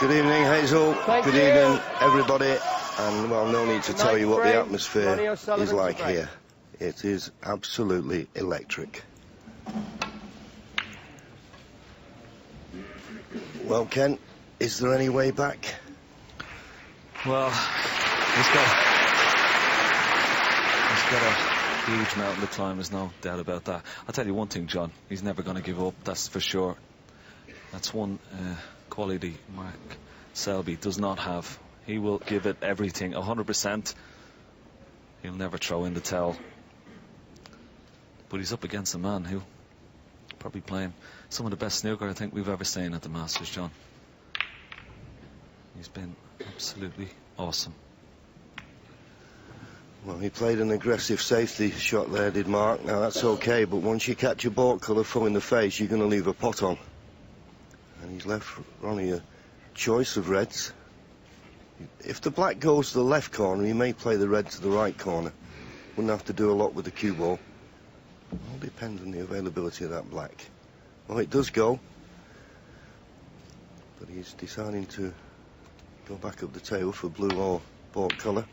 Good evening, Hazel. Good evening, everybody. And, well, no need to tell you what the atmosphere is like here. It is absolutely electric. Well, Ken, is there any way back? Well, he's got a huge mountain to climb, there's no doubt about that. I'll tell you one thing, John, he's never going to give up, that's for sure. That's one quality Mark Selby does not have. He will give it everything, 100%. He'll never throw in the towel. But he's up against a man who probably playing some of the best snooker I think we've ever seen at the Masters, John. He's been absolutely awesome. Well, he played an aggressive safety shot there, did Mark. Now, that's okay, but once you catch a ball colour full in the face, you're going to leave a pot on. And he's left Ronnie a choice of reds. If the black goes to the left corner, he may play the red to the right corner. Wouldn't have to do a lot with the cue ball. It all depends on the availability of that black. Well, it does go. But he's deciding to go back up the table for blue or bought colour.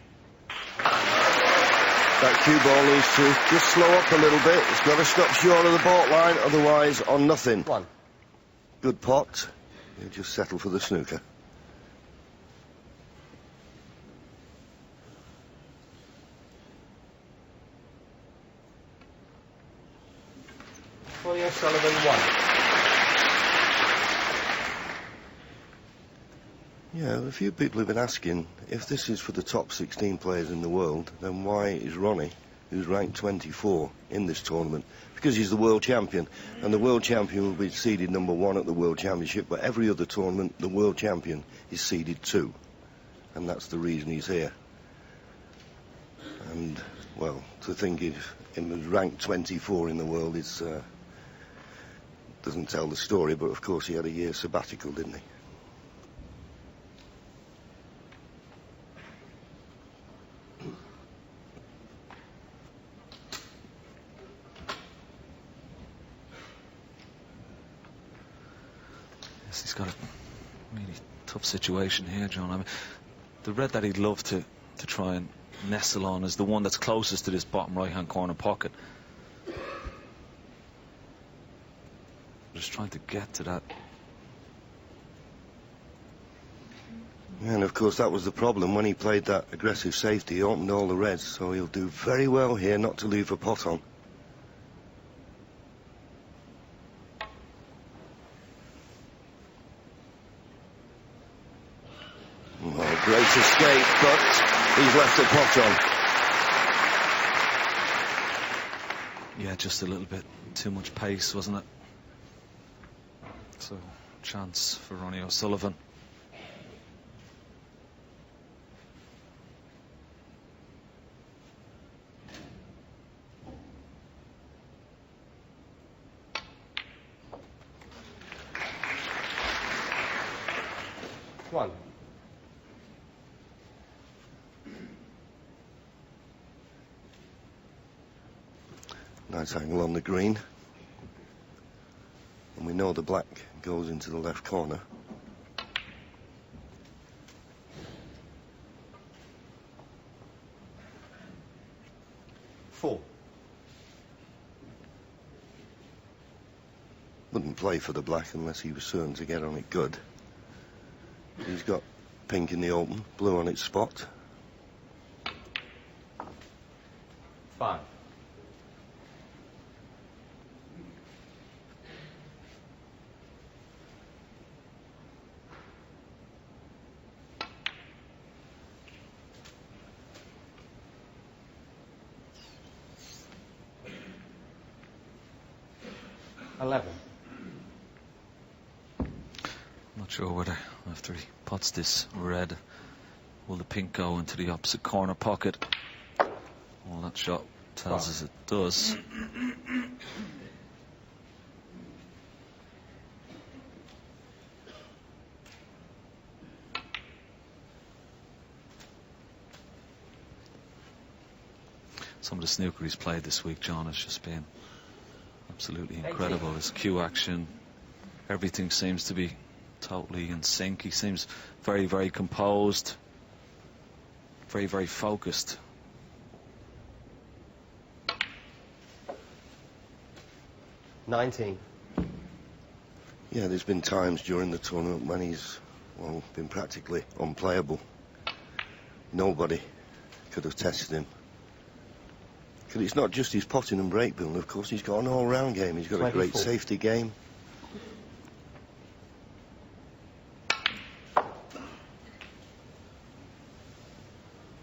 That cue ball needs to just slow up a little bit. It's got to stop short of the bought line, otherwise on nothing. One. Good pot. He'll just settle for the snooker. Sullivan 1. Yeah, a few people have been asking, if this is for the top 16 players in the world, then why is Ronnie, who's ranked 24 in this tournament? Because he's the world champion, and the world champion will be seeded number 1 at the World Championship, but every other tournament, the world champion is seeded 2. And that's the reason he's here. And, well, to think of him as ranked 24 in the world is... doesn't tell the story, but of course he had a year sabbatical, didn't he? Yes, he's got a really tough situation here, John. I mean, the red that he'd love to try and nestle on is the one that's closest to this bottom right-hand corner pocket. Just trying to get to that. And of course that was the problem. When he played that aggressive safety, he opened all the reds, so he'll do very well here not to leave a pot on. Oh, great escape, but he's left the pot on. Yeah, just a little bit too much pace, wasn't it? So, chance for Ronnie O'Sullivan. One. Nice angle on the green. And we know the black goes into the left corner. Four. Wouldn't play for the black unless he was certain to get on it good. He's got pink in the open, blue on its spot. 5. Not sure whether after he pots this red, will the pink go into the opposite corner pocket? Well, that shot tells us it does. Some of the snooker he's played this week, John, has just been absolutely incredible. His cue action, everything seems to be totally in sync. He seems very, very composed, very, very focused. $19. Yeah, there's been times during the tournament when he's, well, been practically unplayable. Nobody could have tested him. Because it's not just his potting and break build, of course, he's got an all-round game. He's got 24. a great safety game.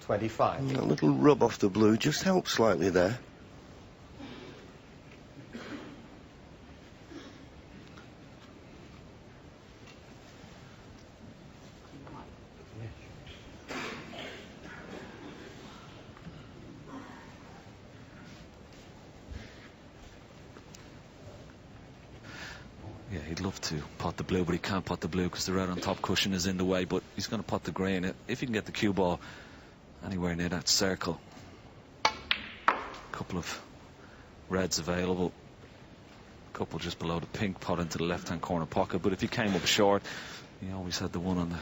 $25. A little rub off the blue just helps slightly there. Yeah, he'd love to pot the blue, but he can't pot the blue because the red on top cushion is in the way. But he's going to pot the green if he can get the cue ball anywhere near that circle. A couple of reds available. A couple just below the pink, pot into the left-hand corner pocket. But if he came up short, he always had the one on the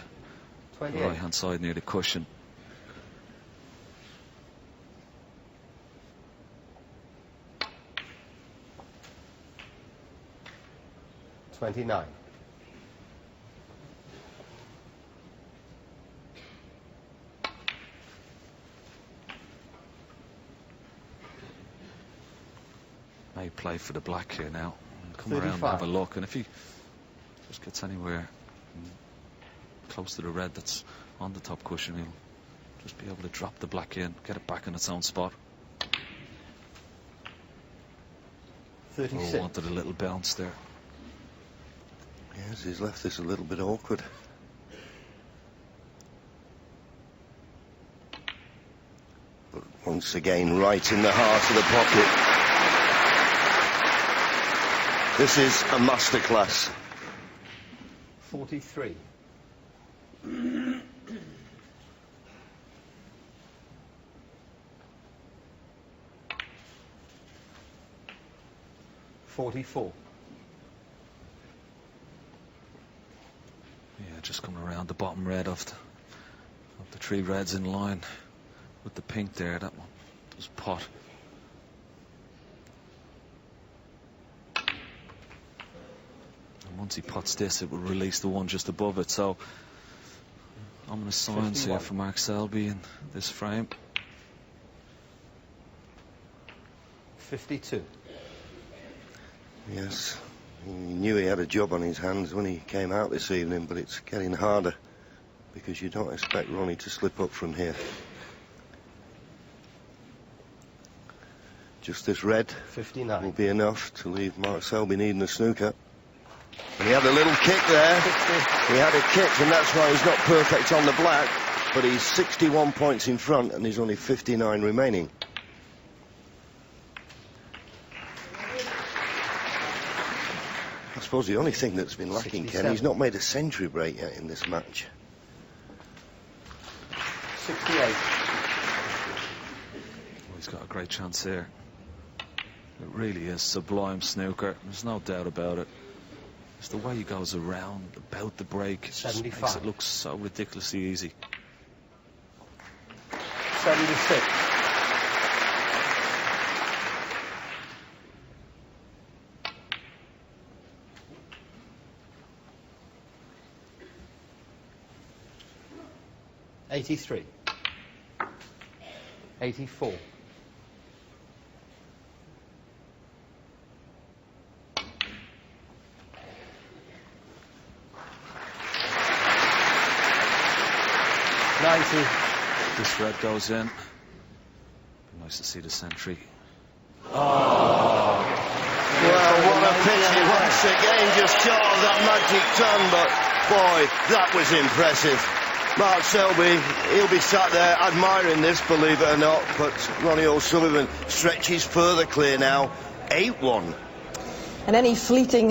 right-hand side near the cushion. $29. May play for the black here now. Come around and have a look, and if he just gets anywhere close to the red that's on the top cushion, he'll just be able to drop the black in, get it back in its own spot. 36. Oh, wanted a little bounce there. Yes, he's left this a little bit awkward. But once again, right in the heart of the pocket. This is a masterclass. 43. $44. Yeah, just coming around the bottom red of the three reds in line with the pink there. That one does pot. And once he pots this, it will release the one just above it. So I'm going to signs here for Mark Selby in this frame. 52. Yes, he knew he had a job on his hands when he came out this evening, but it's getting harder because you don't expect Ronnie to slip up from here. Just this red 59. will be enough to leave Mark Selby needing a snooker. And he had a little kick there. 60. He had a kick, and that's why he's not perfect on the black, but he's 61 points in front and there's only 59 remaining. I suppose the only thing that's been lacking, 67. Ken, he's not made a century break yet in this match. 68. Well, he's got a great chance here. It really is sublime snooker. There's no doubt about it. It's the way he goes around about the break. It just 75. makes it look so ridiculously easy. 76. $83. 84. $90. This red goes in. Nice to see the century. Well, what a pity once again, just short of that magic ton, but boy, that was impressive. Mark Selby, he'll be sat there admiring this, believe it or not, but Ronnie O'Sullivan stretches further clear now, 8-1. And any fleeting